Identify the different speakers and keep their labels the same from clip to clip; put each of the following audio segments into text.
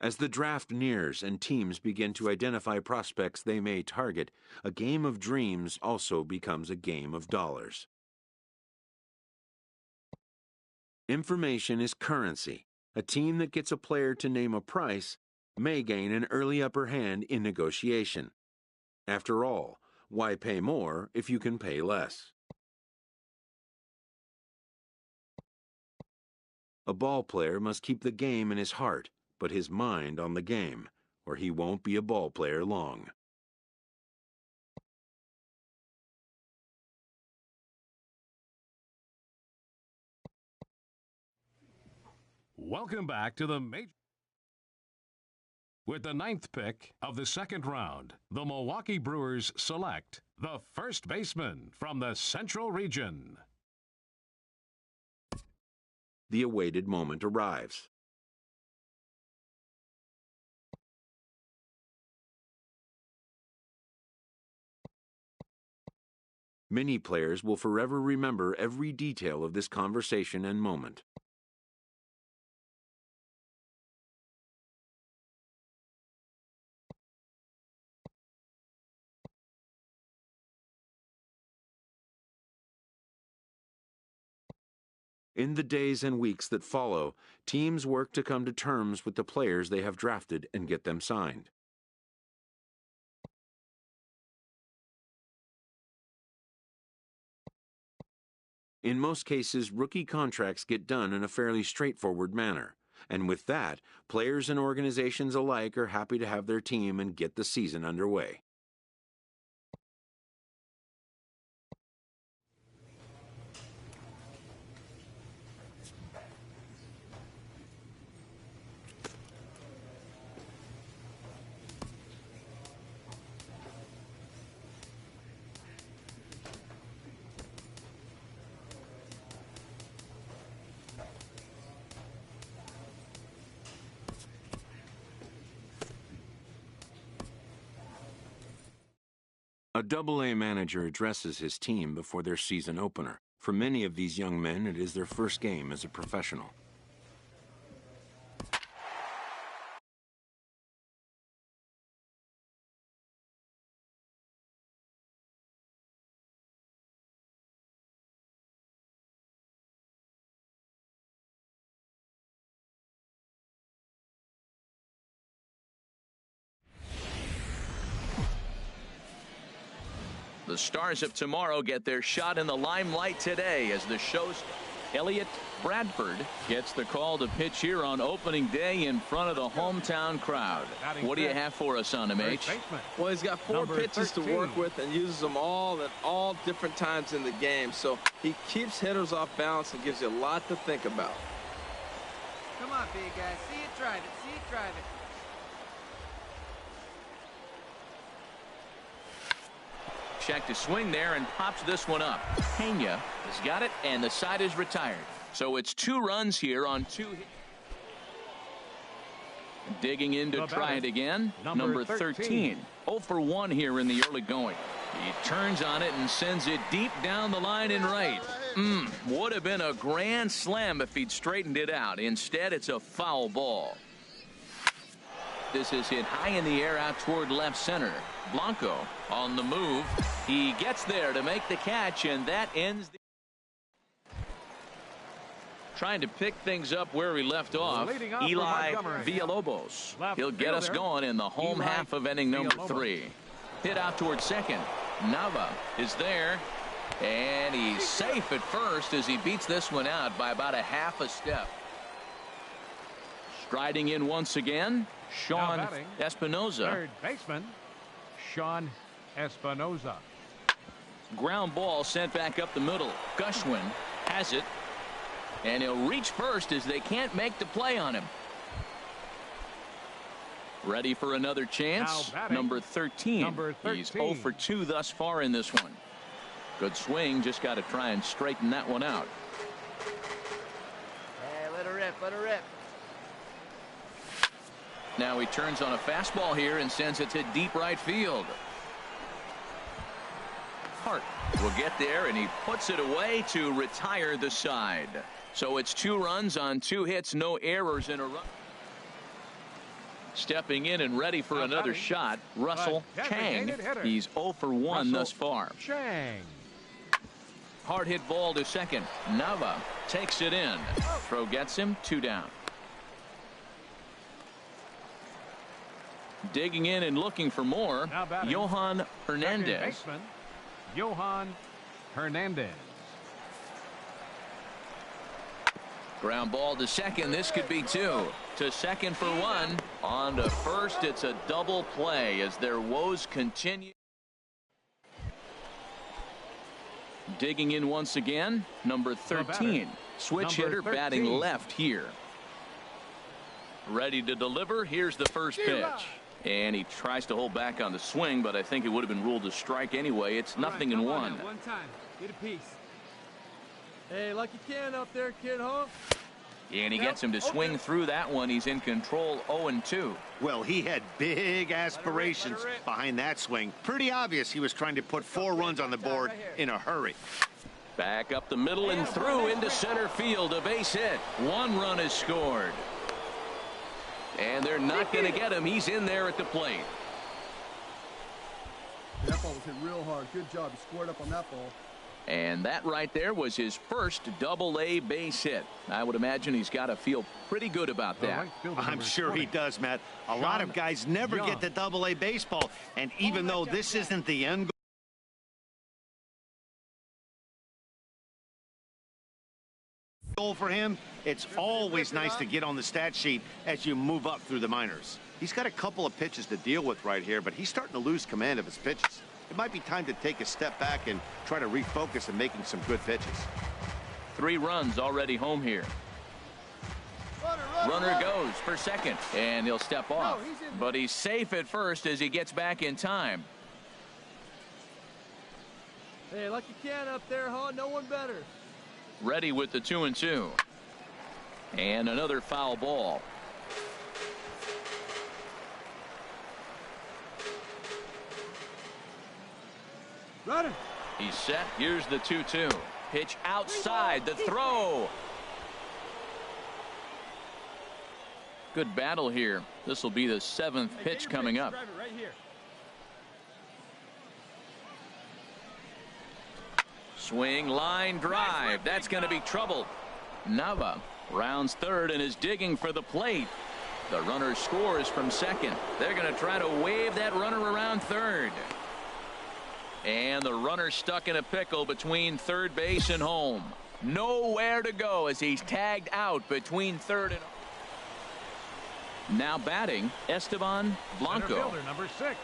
Speaker 1: As the draft nears and teams begin to identify prospects they may target, a game of dreams also becomes a game of dollars. Information is currency. A team that gets a player to name a price may gain an early upper hand in negotiation. After all, why pay more if you can pay less? A ball player must keep the game in his heart, but his mind on the game, or he won't be a ball player long.
Speaker 2: Welcome back to the major. With the 9th pick of the 2nd round, the Milwaukee Brewers select the first baseman from the Central Region.
Speaker 1: The awaited moment arrives. Many players will forever remember every detail of this conversation and moment. In the days and weeks that follow, teams work to come to terms with the players they have drafted and get them signed. In most cases, rookie contracts get done in a fairly straightforward manner. And with that, players and organizations alike are happy to have their team and get the season underway. A Double-A manager addresses his team before their season opener. For many of these young men, it is their first game as a professional.
Speaker 3: The stars of tomorrow get their shot in the limelight today as the show's Elliot Bradford gets the call to pitch here on opening day in front of the hometown crowd. What do you have for us on him, H?
Speaker 4: Well, he's got 4 pitches to work with and uses them all at all different times in the game. So he keeps hitters off balance and gives you a lot to think about.
Speaker 5: Come on, big guy. See it, drive it. See it, drive it.
Speaker 3: Check to swing there and pops this one up. Pena has got it, and the side is retired. So it's 2 runs here on 2 hits. Digging in to try it again. Number 13. 0 for 1 here in the early going. He turns on it and sends it deep down the line in right. Would have been a grand slam if he'd straightened it out. Instead, it's a foul ball. This is hit high in the air out toward left center. Blanco on the move. He gets there to make the catch, and that ends the... Trying to pick things up where we left off, Eli Villalobos. He'll get us going in the home half of inning number 3. Hit out toward second. Nava is there, and he's safe at first as he beats this one out by about a half a step. Striding in once again, Sean Espinoza.
Speaker 6: Third baseman, Sean Espinoza.
Speaker 3: Ground ball sent back up the middle. Gushwin has it, and he'll reach first as they can't make the play on him. Ready for another chance. Number 13. He's 0 for 2 thus far in this one. Good swing. Just got to try and straighten that one out.
Speaker 5: Hey, let her rip. Let her rip.
Speaker 3: Now he turns on a fastball here and sends it to deep right field. Hart will get there, and he puts it away to retire the side. So it's 2 runs on 2 hits, no errors in a run. Stepping in and ready for another shot, Russell Chang. He's 0 for 1 thus far.
Speaker 6: Chang.
Speaker 3: Hard hit ball to second. Nava takes it in. Throw gets him 2 down. Digging in and looking for more, Johan Hernandez.
Speaker 6: Johan Hernandez.
Speaker 3: Ground ball to second. This could be 2. To second for 1. On to first. It's a double play as their woes continue. Digging in once again, number 13. Switch hitter batting left here. Ready to deliver. Here's the first pitch. And he tries to hold back on the swing, but I think it would have been ruled a strike anyway. It's 0-1.
Speaker 5: One time. Get a piece. Hey, lucky can up there, kid, huh?
Speaker 3: And he gets him to swing through that one. He's in control, 0-2.
Speaker 7: Well, he had big aspirations behind that swing. Pretty obvious he was trying to put 4 runs on the board in a hurry.
Speaker 3: Back up the middle and through into center field. A base hit. 1 run is scored. And they're not going to get him. He's in there at the plate.
Speaker 8: That ball was hit real hard. Good job. He scored up on that ball.
Speaker 3: And that right there was his first double-A base hit. I would imagine he's got to feel pretty good about that.
Speaker 7: I'm sure he does, Matt. A lot of guys never get to double-A baseball. And even though this isn't the end goal for him, it's always nice to get on the stat sheet as you move up through the minors. He's got a couple of pitches to deal with right here, but he's starting to lose command of his pitches. It might be time to take a step back and try to refocus on making some good pitches.
Speaker 3: 3 runs already home here. Runner goes for second, and he'll step off. But he's safe at first as he gets back in time.
Speaker 5: Hey, lucky can up there, huh? No one better.
Speaker 3: Ready with the 2-2. And another foul ball.
Speaker 5: Running.
Speaker 3: He's set. Here's the 2-2. Pitch outside. The throw. Good battle here. This will be the 7th pitch coming up.
Speaker 5: Right here.
Speaker 3: Swing, line drive. That's going to be trouble. Nava rounds third and is digging for the plate. The runner scores from second. They're going to try to wave that runner around third. And the runner stuck in a pickle between third base and home. Nowhere to go as he's tagged out between third and home. Now batting, Esteban Blanco.
Speaker 6: Center fielder, number 6,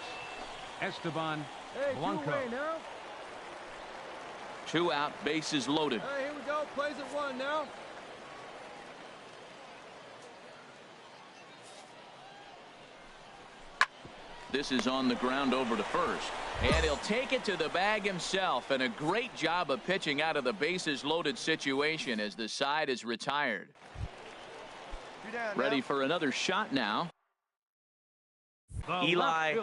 Speaker 6: Esteban Blanco.
Speaker 3: 2 out, bases loaded.
Speaker 5: Hey, here we go. Plays at 1 now.
Speaker 3: This is on the ground over to first. And he'll take it to the bag himself. And a great job of pitching out of the bases loaded situation as the side is retired. Ready for another shot now. Eli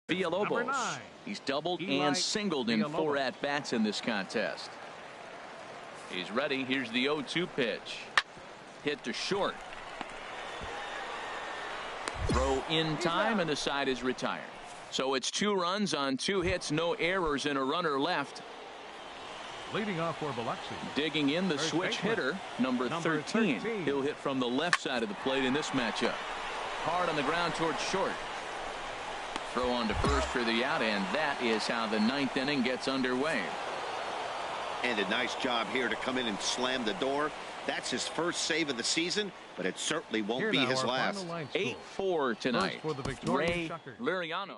Speaker 3: Villalobos. He's doubled and singled in 4 at-bats in this contest. He's ready. Here's the 0-2 pitch. Hit to short. Throw in time, and the side is retired. So it's 2 runs on 2 hits, no errors, and a runner left.
Speaker 6: Leading off for Biloxi.
Speaker 3: Digging in the switch hitter, number 13. He'll hit from the left side of the plate in this matchup. Hard on the ground towards short. Throw on to first for the out, and that is how the 9th inning gets underway.
Speaker 7: And a nice job here to come in and slam the door. That's his first save of the season, but it certainly won't be his last.
Speaker 3: 8-4 tonight.
Speaker 6: For the
Speaker 3: Ray Liriano.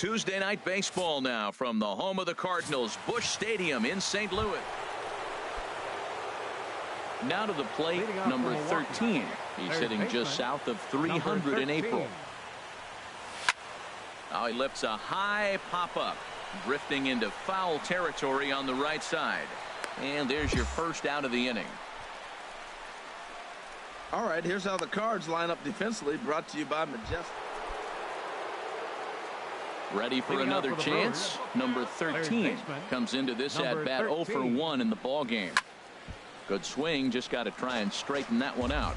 Speaker 3: Tuesday night baseball now from the home of the Cardinals, Busch Stadium in St. Louis. Now to the plate, number 13. He's hitting just south of 300 in April. Now he lifts a high pop-up, drifting into foul territory on the right side. And there's your first out of the inning.
Speaker 4: All right, here's how the Cards line up defensively, brought to you by Majestic.
Speaker 3: Ready for another chance. Number 13 comes into this at-bat 0 for 1 in the ball game. Good swing, just got to try and straighten that one out.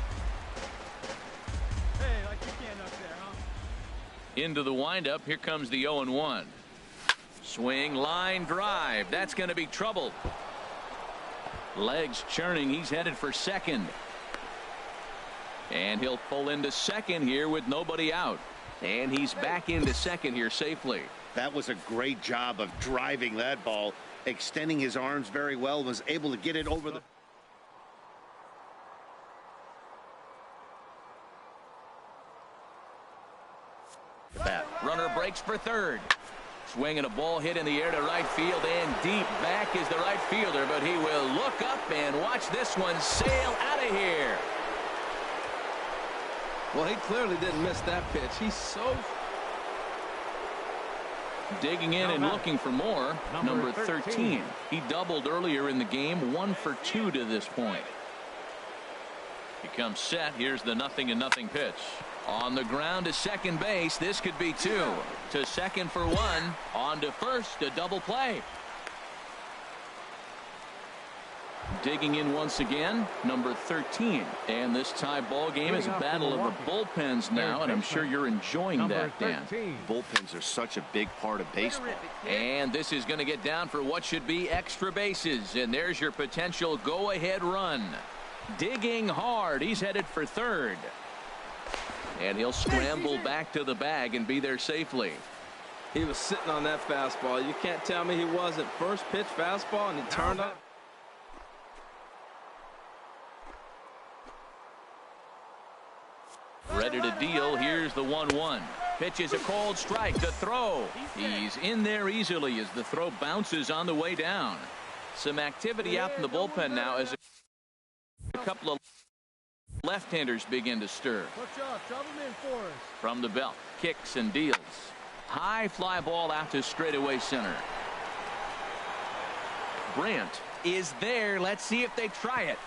Speaker 5: Hey, like you can up there, huh?
Speaker 3: Into the windup, here comes the 0-1. Swing, line drive, that's going to be trouble. Legs churning, he's headed for second. And he'll pull into second here with nobody out. And he's back into second here safely.
Speaker 7: That was a great job of driving that ball, extending his arms very well, was able to get it over the...
Speaker 3: Runner breaks for third. Swing and a ball hit in the air to right field, and deep back is the right fielder, but he will look up and watch this one sail out of here.
Speaker 4: Well, he clearly didn't miss that pitch. He's so...
Speaker 3: Digging in and looking for more. Number 13. He doubled earlier in the game, 1 for 2 to this point. He comes set. Here's the 0-0 pitch. On the ground to second base. This could be 2. To second for 1. On to first. A double play. Digging in once again, number 13. And this tie ball game is a battle of the bullpens now, and I'm sure you're enjoying that, Dan.
Speaker 7: Bullpens are such a big part of baseball.
Speaker 3: And this is going to get down for what should be extra bases, and there's your potential go-ahead run. Digging hard, he's headed for third. And he'll scramble back to the bag and be there safely.
Speaker 4: He was sitting on that fastball. You can't tell me he wasn't. First pitch fastball, and he turned up.
Speaker 3: Ready to deal. Here's the 1-1. Pitch is a cold strike. The throw. He's in there easily as the throw bounces on the way down. Some activity out in the bullpen now as a couple of left-handers begin to stir. From the belt, kicks and deals. High fly ball out to straightaway center. Brandt is there. Let's see if they try it.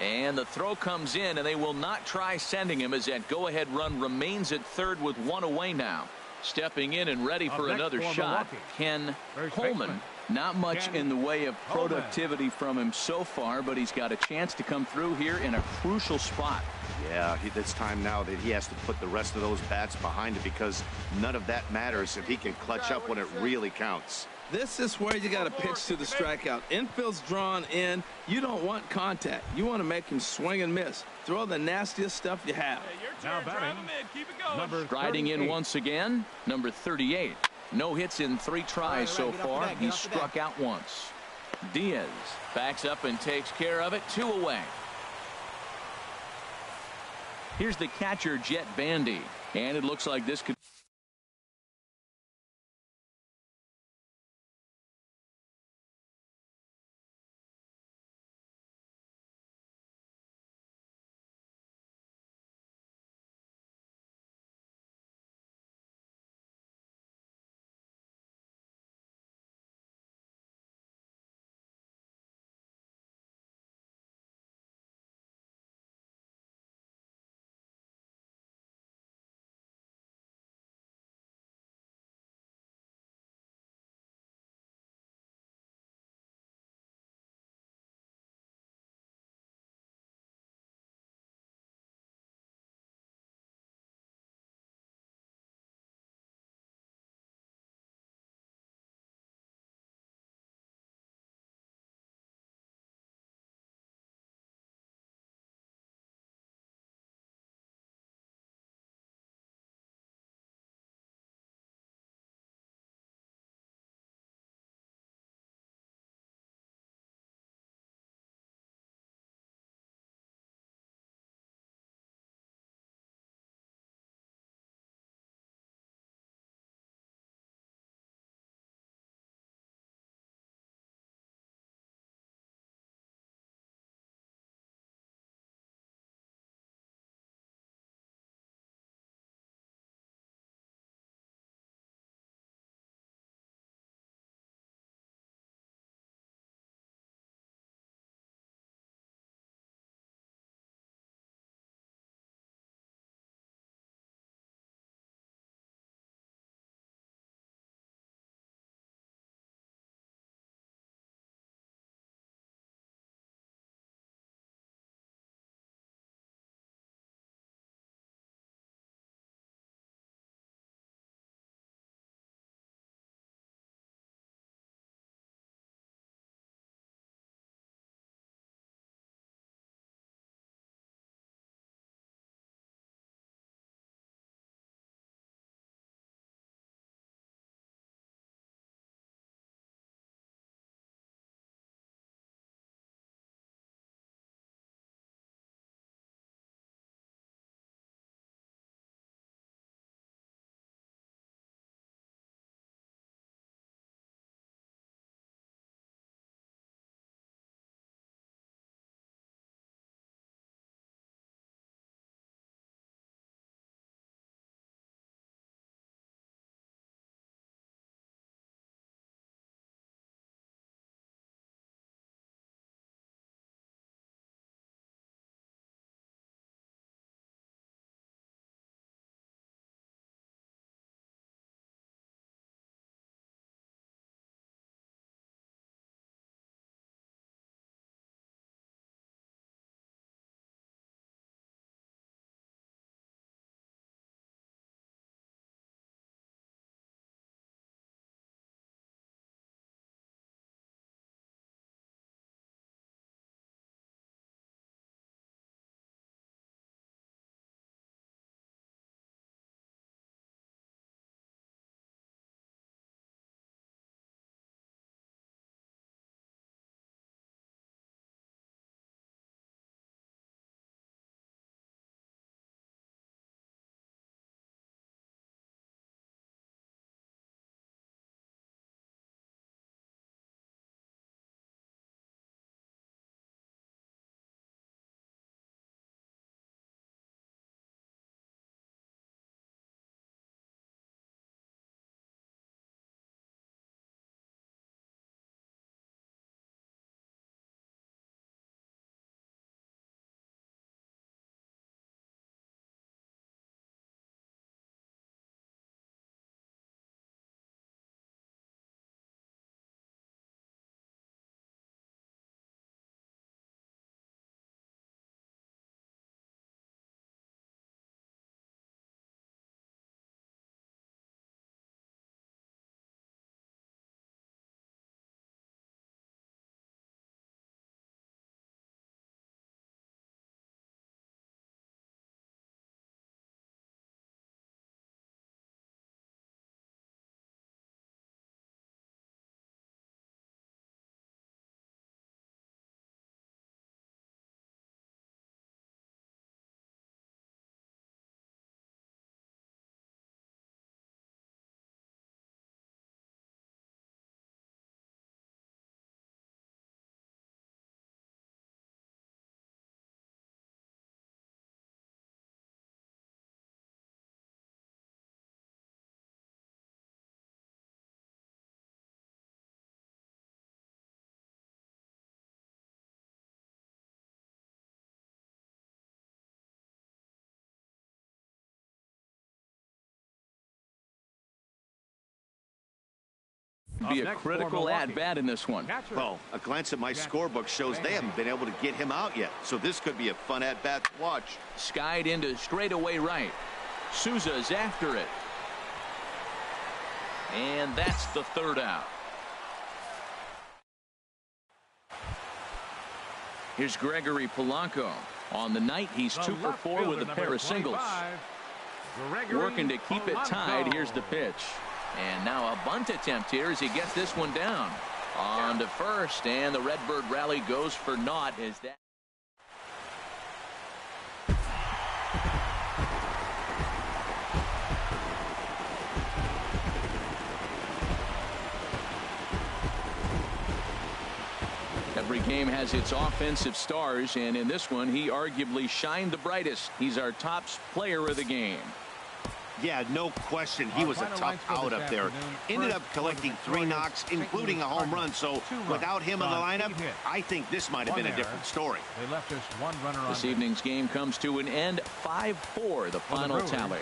Speaker 3: And the throw comes in, and they will not try sending him as that go-ahead run remains at third with 1 away now. Stepping in and ready for another shot, Ken Coleman. Not much in the way of productivity from him so far, but he's got a chance to come through here in a crucial spot.
Speaker 7: Yeah, it's time now that he has to put the rest of those bats behind it, because none of that matters if he can clutch up when it really counts.
Speaker 4: This is where you got to pitch to the strikeout. Infield's drawn in. You don't want contact. You want to make him swing and miss. Throw the nastiest stuff you have.
Speaker 6: Now batting, number
Speaker 3: Striding in once again, number 38. No hits in 3 tries so far. He's struck out once. Diaz backs up and takes care of it. 2 away. Here's the catcher, Jet Bandy. And it looks like this could to be a critical at-bat in this one.
Speaker 7: Well, a glance at my scorebook shows they haven't been able to get him out yet, so this could be a fun at-bat to watch.
Speaker 3: Skied into straightaway right. Souza's after it. And that's the third out. Here's Gregory Polanco. On the night, he's 2 for 4 with a pair of singles. Working to keep it tied. Here's the pitch. And now a bunt attempt here as he gets this one down. On to first, and the Redbird rally goes for naught as that. Every game has its offensive stars, and in this one, he arguably shined the brightest. He's our top player of the game.
Speaker 7: Yeah, no question. He was a tough out up there. Ended up collecting 3 knocks, including a home run. So without him in the lineup, I think this might have been a different story.
Speaker 6: They left us 1 runner on.
Speaker 3: This evening's game comes to an end. 5-4, the final tally.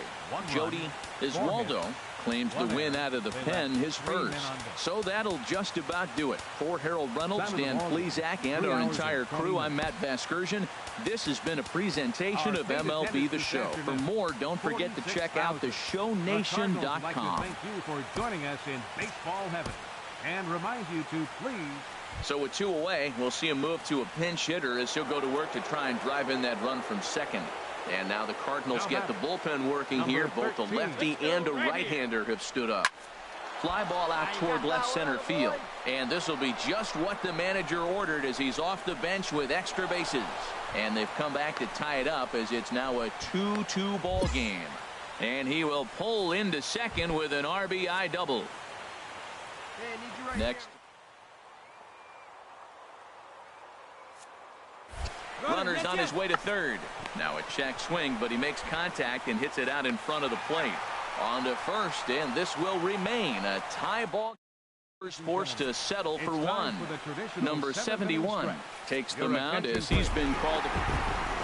Speaker 3: Jody Iswaldo claims the win out of the pen, his first. So that'll just about do it. For Harold Reynolds, Dan Plesac, and our entire crew, I'm Matt Vasgersian. This has been a presentation of MLB The Show. For more, don't forget to check out theshownation.com.
Speaker 6: Thank you for joining us in baseball heaven. And remind you to please.
Speaker 3: So with 2 away, we'll see him move to a pinch hitter as he'll go to work to try and drive in that run from second. And now the Cardinals get the bullpen working here. Both a lefty and a right-hander have stood up. Fly ball out toward left center field. And this will be just what the manager ordered as he's off the bench with extra bases. And they've come back to tie it up as it's now a 2-2 ball game. And he will pull into second with an RBI double. Next. Runner's on his way to third. Now a check swing, but he makes contact and hits it out in front of the plate. On to first, and this will remain a tie ball. Forced to settle for one. Number 71 takes the mound as he's been called.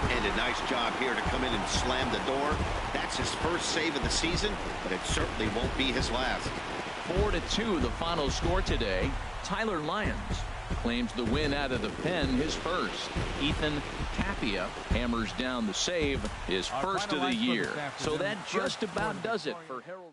Speaker 7: And a nice job here to come in and slam the door. That's his first save of the season, but it certainly won't be his last.
Speaker 3: 4-2 the final score today. Tyler Lyons claims the win out of the pen, his first. Ethan Tapia hammers down the save, his first of the year. So that just about does it for Harold.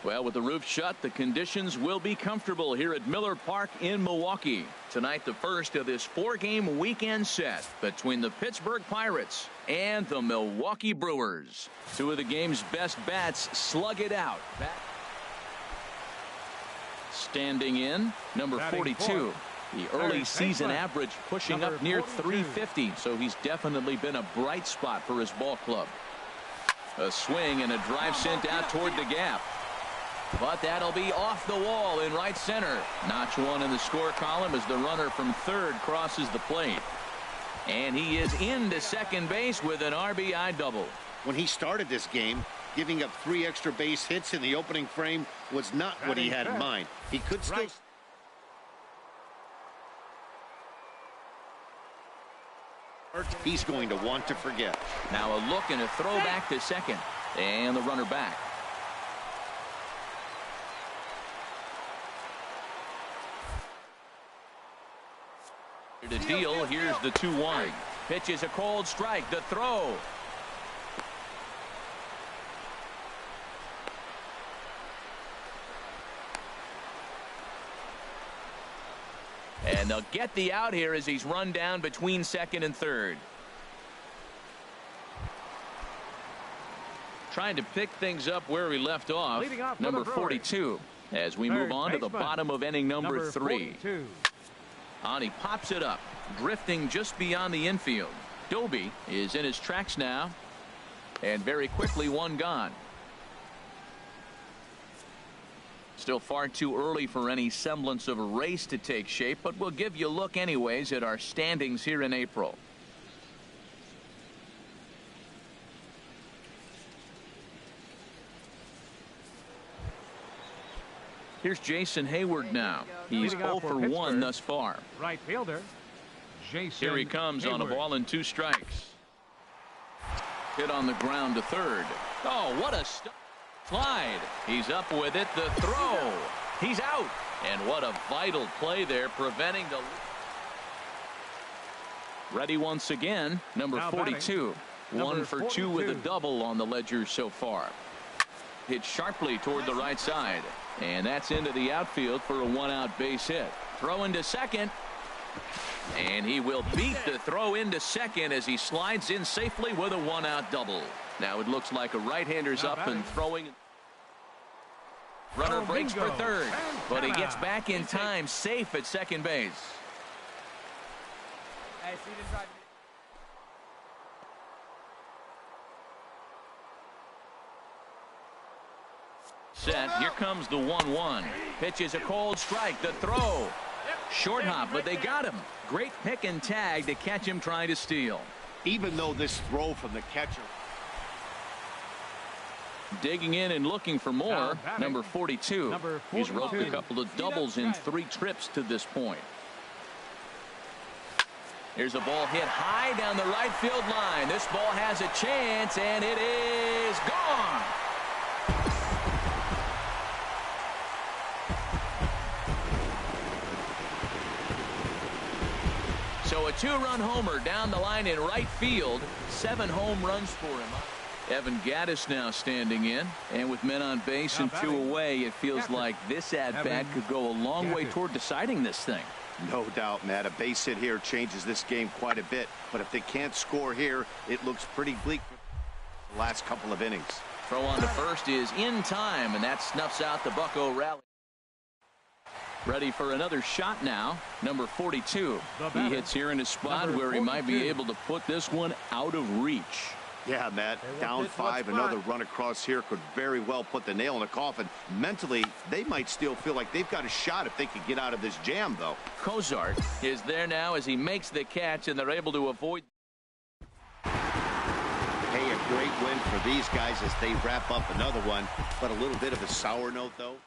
Speaker 3: Well, with the roof shut, the conditions will be comfortable here at Miller Park in Milwaukee. Tonight, the first of this 4-game weekend set between the Pittsburgh Pirates and the Milwaukee Brewers. 2 of the game's best bats slug it out. Standing in, number 42. The early season average pushing up near 350, so he's definitely been a bright spot for his ball club. A swing and a drive sent out toward the gap. But that'll be off the wall in right center. Notch 1 in the score column as the runner from third crosses the plate. And he is into second base with an RBI double.
Speaker 7: When he started this game, giving up 3 extra base hits in the opening frame was not what he had in mind. He could still... He's going to want to forget.
Speaker 3: Now a look and a throw back to second. And the runner back. To deal, here's the 2-1. Pitch is a cold strike. The throw. And they'll get the out here as he's run down between second and third. Trying to pick things up where we left off. Number 42. As we move on to the bottom of inning number 3. And he pops it up, drifting just beyond the infield. Doby is in his tracks now. And very quickly, one gone. Still far too early for any semblance of a race to take shape, but we'll give you a look anyways at our standings here in April. Here's Jason Hayward now. He's 0 for 1 thus far.
Speaker 6: Right fielder, Jason
Speaker 3: Here he comes
Speaker 6: Hayward.
Speaker 3: on a ball and 2 strikes. Hit on the ground to third. Oh, what a slide. He's up with it. The throw. He's out. And what a vital play there, preventing the... Ready once again, number 42. 1 for 2 with a double on the ledger so far. Hit sharply toward the right side. And that's into the outfield for a 1-out base hit. Throw into second. And he will beat the throw into second as he slides in safely with a 1-out double. Now it looks like a right-hander's up and throwing. Runner breaks for third, but he gets back in time, safe at second base. Set. Here comes the 1-1. Pitch is a cold strike. The throw. Short hop, but they got him. Great pick and tag to catch him trying to steal.
Speaker 7: Even though this throw from the catcher.
Speaker 3: Digging in and looking for more. Number 42. He's roped a couple of doubles in 3 trips to this point. Here's a ball hit high down the right field line. This ball has a chance, and it is gone. So a 2-run homer down the line in right field. 7 home runs for him. Evan Gattis now standing in, and with men on base and 2 away, it feels like this at-bat could go a long way toward deciding this thing.
Speaker 7: No doubt, Matt. A base hit here changes this game quite a bit, but if they can't score here, it looks pretty bleak for the last couple of innings.
Speaker 3: Throw on to first is in time, and that snuffs out the Bucco rally. Ready for another shot now. Number 42. He hits here in a spot where he might be able to put this one out of reach.
Speaker 7: Yeah, Matt. Down 5, another run across here could very well put the nail in the coffin. Mentally, they might still feel like they've got a shot if they could get out of this jam, though.
Speaker 3: Cozart is there now as he makes the catch, and they're able to avoid.
Speaker 7: Hey, a great win for these guys as they wrap up another one, but a little bit of a sour note, though.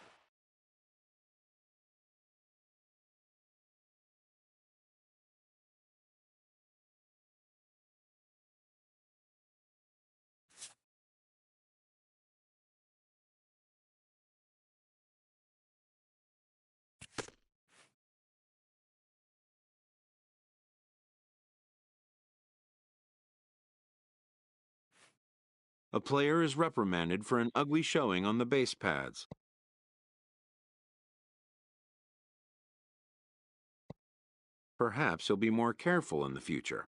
Speaker 1: A player is reprimanded for an ugly showing on the base pads. Perhaps he'll be more careful in the future.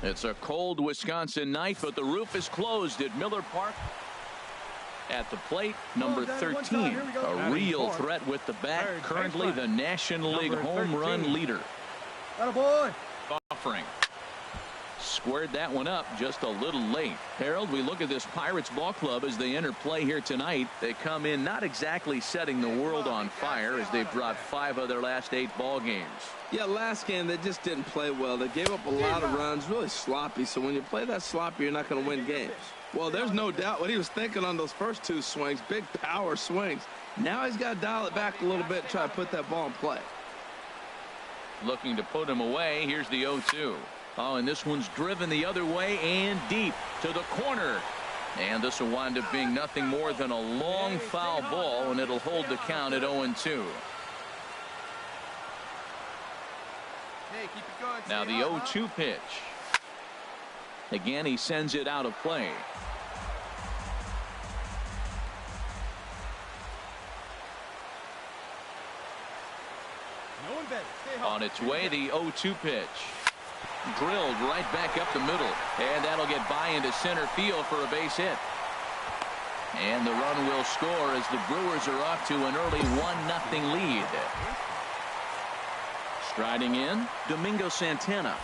Speaker 3: It's a cold Wisconsin night, but the roof is closed at Miller Park. At the plate, number 13, a real threat with the bat, currently the National League home run leader.
Speaker 8: Attaboy.
Speaker 3: Offering. Squared that one up just a little late. Harold, we look at this Pirates ball club as they enter play here tonight. They come in not exactly setting the world on fire as they've dropped 5 of their last 8 ball games.
Speaker 4: Yeah, last game they just didn't play well. They gave up a lot of runs, really sloppy. So when you play that sloppy, you're not going to win games. Well, there's no doubt what he was thinking on those first 2 swings. Big power swings. Now he's got to dial it back a little bit and try to put that ball in play.
Speaker 3: Looking to put him away. Here's the 0-2. Oh, and this one's driven the other way and deep to the corner. And this will wind up being nothing more than a long foul ball, and it'll hold the count at 0-2.
Speaker 5: Hey, keep it going.
Speaker 3: Now the 0-2 pitch. Again, he sends it out of play.
Speaker 5: No one better.
Speaker 3: On its way, the 0-2 pitch. Drilled right back up the middle, and that'll get by into center field for a base hit. And the run will score as the Brewers are off to an early 1-0 lead. Striding in, Domingo Santana.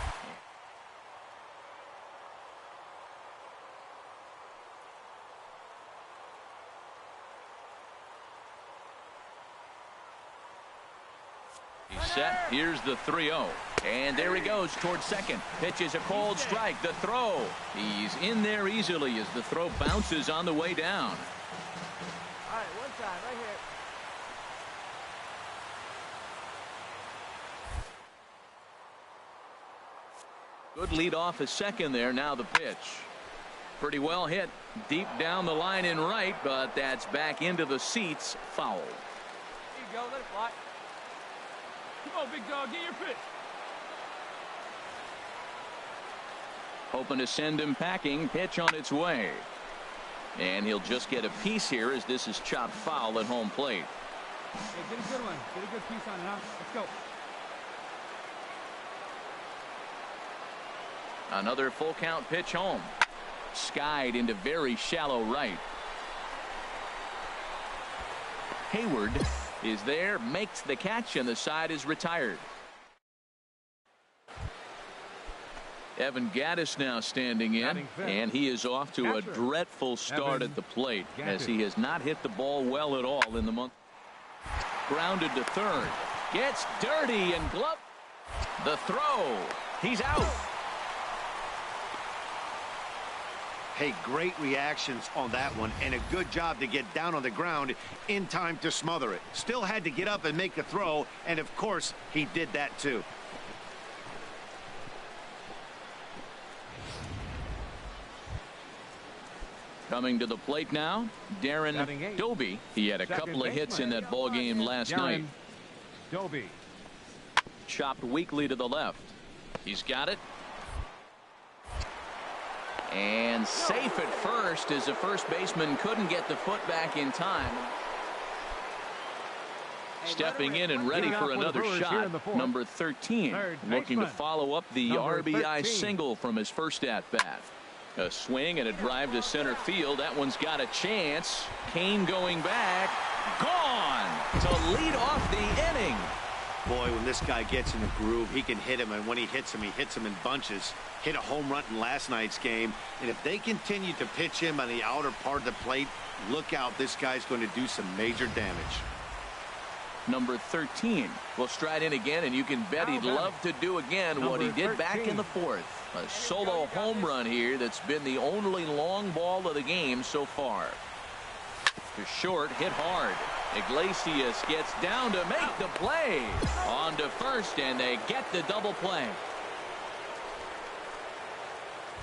Speaker 3: He's set. Here's the 3-0. And there he goes towards second. Pitches a cold strike. The throw. He's in there easily as the throw bounces on the way down.
Speaker 5: All right, one time right here.
Speaker 3: Good lead off a second there. Now the pitch. Pretty well hit. Deep down the line in right, but that's back into the seats. Foul.
Speaker 5: Here you go. Let it fly. Come on, big dog. Get your pitch.
Speaker 3: Hoping to send him packing. Pitch on its way. And he'll just get a piece here as this is chopped foul at home plate.
Speaker 6: Hey, get a good one. Get a good piece on it, huh? Let's go.
Speaker 3: Another full count pitch home. Skied into very shallow right. Hayward is there, makes the catch, and the side is retired. Evan Gattis now standing in, and he is off to a dreadful start at the plate as he has not hit the ball well at all in the month. Grounded to third. Gets dirty and glove. The throw. He's out.
Speaker 7: Hey, great reactions on that one, and a good job to get down on the ground in time to smother it. Still had to get up and make a throw, and of course, he did that too.
Speaker 3: Coming to the plate now, Darren Doby. He had a couple of hits in that ball game last night.
Speaker 6: Doby.
Speaker 3: Chopped weakly to the left. He's got it. And safe at first as the first baseman couldn't get the foot back in time. Stepping in and ready for another shot, number 13, looking to follow up the RBI single from his first at-bat. A swing and a drive to center field. That one's got a chance. Kane going back. Gone to lead off the inning.
Speaker 7: Boy, when this guy gets in a groove, he can hit him, and when he hits him in bunches. Hit a home run in last night's game, and if they continue to pitch him on the outer part of the plate, look out, this guy's going to do some major damage.
Speaker 3: Number 13 will stride in again, and you can bet he'd love to do again what he did back in the fourth. A solo home run here that's been the only long ball of the game so far. To short, hit hard. Iglesias gets down to make the play. On to first, and they get the double play.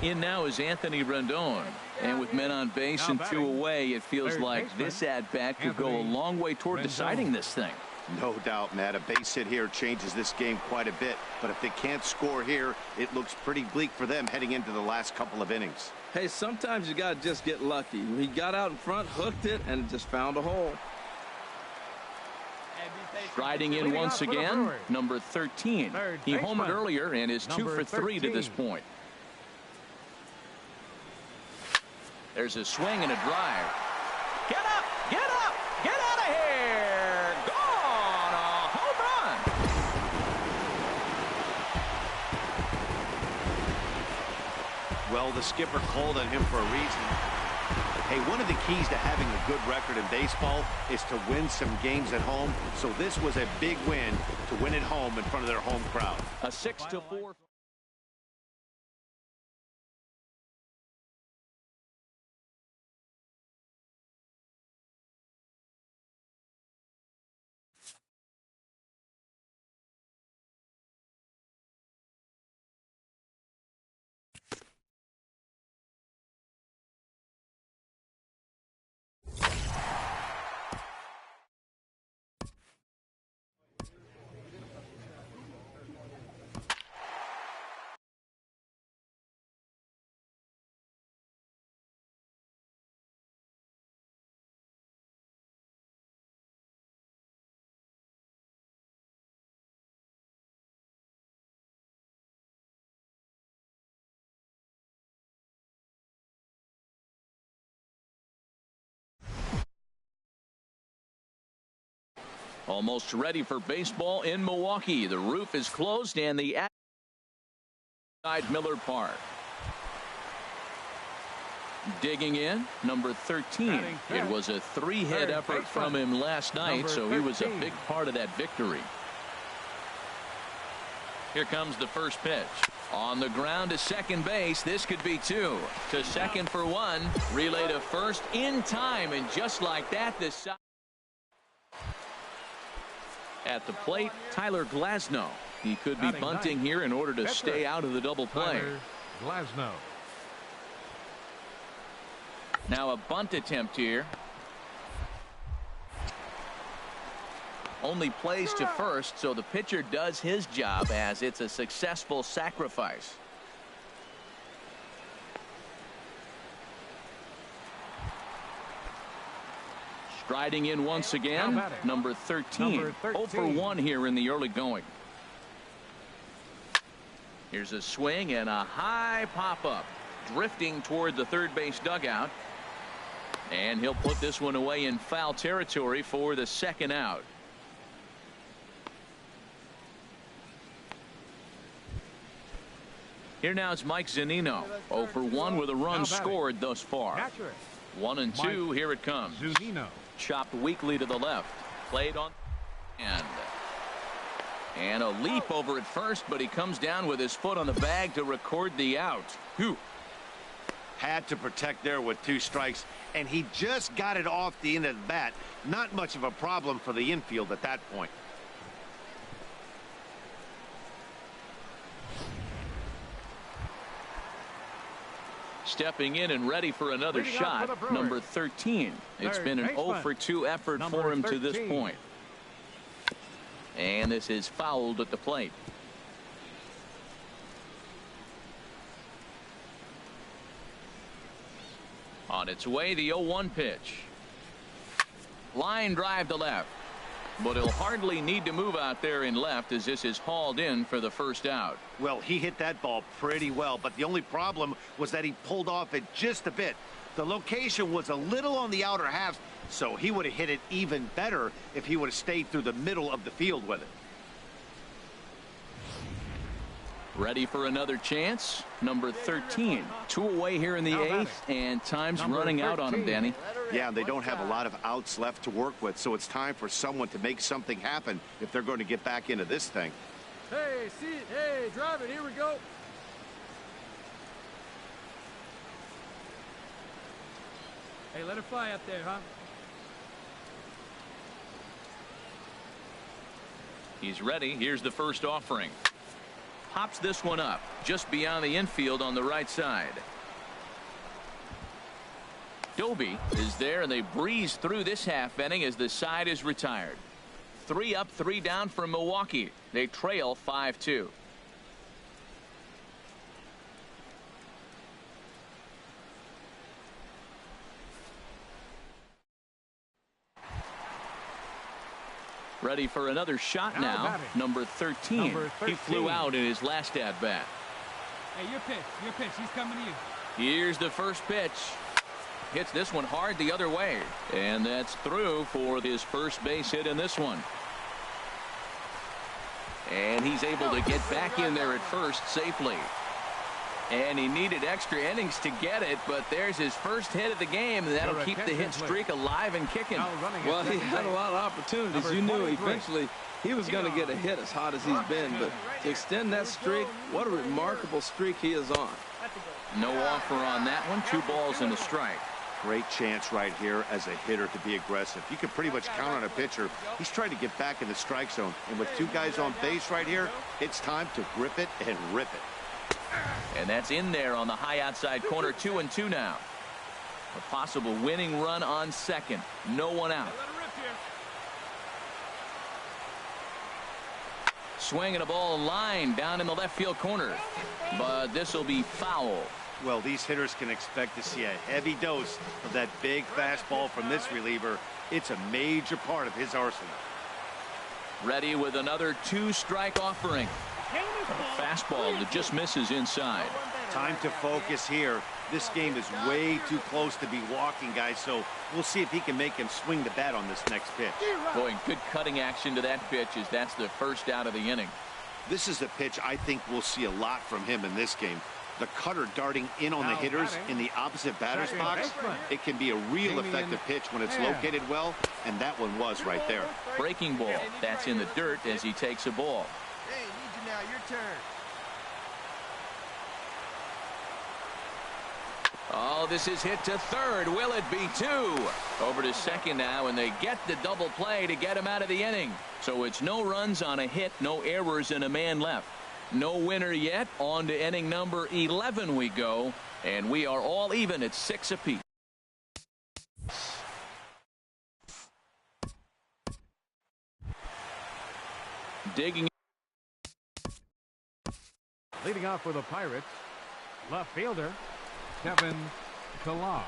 Speaker 3: In now is Anthony Rendon. And with men on base and 2 away, it feels like this at-bat could go a long way toward deciding this thing.
Speaker 7: No doubt, Matt. A base hit here changes this game quite a bit. But if they can't score here, it looks pretty bleak for them heading into the last couple of innings.
Speaker 4: Hey, sometimes you got to just get lucky. He got out in front, hooked it, and just found a hole.
Speaker 3: Striding in once again, number 13. He homered earlier and is 2 for 3 to this point. There's a swing and a drive. Get up! Get up! Get out of here! Gone! A home run!
Speaker 7: Well, the skipper called on him for a reason. Hey, one of the keys to having a good record in baseball is to win some games at home. So this was a big win to win at home in front of their home crowd.
Speaker 3: A 6-4. Almost ready for baseball in Milwaukee. The roof is closed and the outside Miller Park. Digging in, number 13. It was a three-hit effort from him last night, so he was a big part of that victory. Here comes the first pitch. On the ground to second base. This could be two. To second for one. Relay to first in time, and just like that, the side. At the plate, Tyler Glasnow. He could be bunting here in order to stay out of the double play.
Speaker 6: Glasnow.
Speaker 3: Now a bunt attempt here. Only plays to first, so the pitcher does his job as it's a successful sacrifice. Striding in once again, number 13. 0 for 1 here in the early going. Here's a swing and a high pop-up. Drifting toward the third base dugout. And he'll put this one away in foul territory for the second out. Here now is Mike Zunino. 0 for 1 with a run scored thus far. 1 and 2. Here it comes.
Speaker 6: Zunino.
Speaker 3: Chopped weakly to the left. Played on and a leap over at first, but he comes down with his foot on the bag to record the out. Whew.
Speaker 7: Had to protect there with 2 strikes, and he just got it off the end of the bat. Not much of a problem for the infield at that point.
Speaker 3: Stepping in and ready for another shot, number 13. It's been an 0 for 2 effort for him to this point. And this is fouled at the plate. On its way, the 0-1 pitch. Line drive to left. But he'll hardly need to move out there in left as this is hauled in for the first out.
Speaker 7: Well, he hit that ball pretty well, but the only problem was that he pulled off it just a bit. The location was a little on the outer half, so he would have hit it even better if he would have stayed through the middle of the field with it.
Speaker 3: Ready for another chance. Number 13. 2 away here in the 8th, and time's running out on him, Danny.
Speaker 7: Yeah, they don't have a lot of outs left to work with, so it's time for someone to make something happen if they're going to get back into this thing.
Speaker 5: Hey, see it. Hey, drive it. Here we go. Hey, let it fly up there, huh?
Speaker 3: He's ready. Here's the first offering. Pops this one up just beyond the infield on the right side. Doby is there, and they breeze through this half inning as the side is retired. 3 up, 3 down for Milwaukee. They trail 5-2. Ready for another shot now. Number 13. He flew out in his last at bat.
Speaker 5: Hey, your pitch. He's coming to you.
Speaker 3: Here's the first pitch. Hits this one hard the other way. And that's through for his first base hit in this one. And he's able to get back in there at first safely. And he needed extra innings to get it, but there's his first hit of the game, and that'll keep the hit streak alive and kicking.
Speaker 4: Well, he had a lot of opportunities. You knew eventually he was going to get a hit as hot as he's been, but to extend that streak, what a remarkable streak he is on.
Speaker 3: No offer on that one. 2 balls and a strike.
Speaker 7: Great chance right here as a hitter to be aggressive. You can pretty much count on a pitcher. He's trying to get back in the strike zone, and with 2 guys on base right here, it's time to grip it and rip it.
Speaker 3: And that's in there on the high outside corner. 2-2 now. A possible winning run on second. No one out. Swinging a ball line down in the left field corner, but this will be foul.
Speaker 7: Well, these hitters can expect to see a heavy dose of that big fastball from this reliever. It's a major part of his arsenal.
Speaker 3: Ready with another 2-strike offering. A fastball that just misses inside.
Speaker 7: Time to focus here. This game is way too close to be walking, guys, so we'll see if he can make him swing the bat on this next pitch.
Speaker 3: Boy, good cutting action to that pitch as that's the first out of the inning.
Speaker 7: This is a pitch I think we'll see a lot from him in this game. The cutter darting in on the hitters in the opposite batter's box. It can be a real effective pitch when it's located well, and that one was right there.
Speaker 3: Breaking ball. That's in the dirt as he takes a ball.
Speaker 5: Hey, need you now. Your turn.
Speaker 3: Oh, this is hit to third. Will it be 2? Over to second now, and they get the double play to get him out of the inning. So it's no runs on a hit, no errors, and a man left. No winner yet. On to inning number 11 we go, and we are all even at 6 apiece. Digging.
Speaker 6: Leading off for the Pirates, left fielder Kevin Pillar.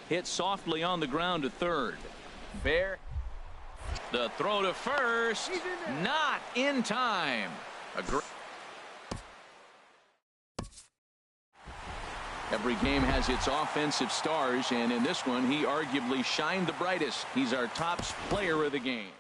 Speaker 3: Hit softly on the ground to third. Bear. The throw to first. Not in time. Every game has its offensive stars, and in this one, he arguably shined the brightest. He's our top player of the game.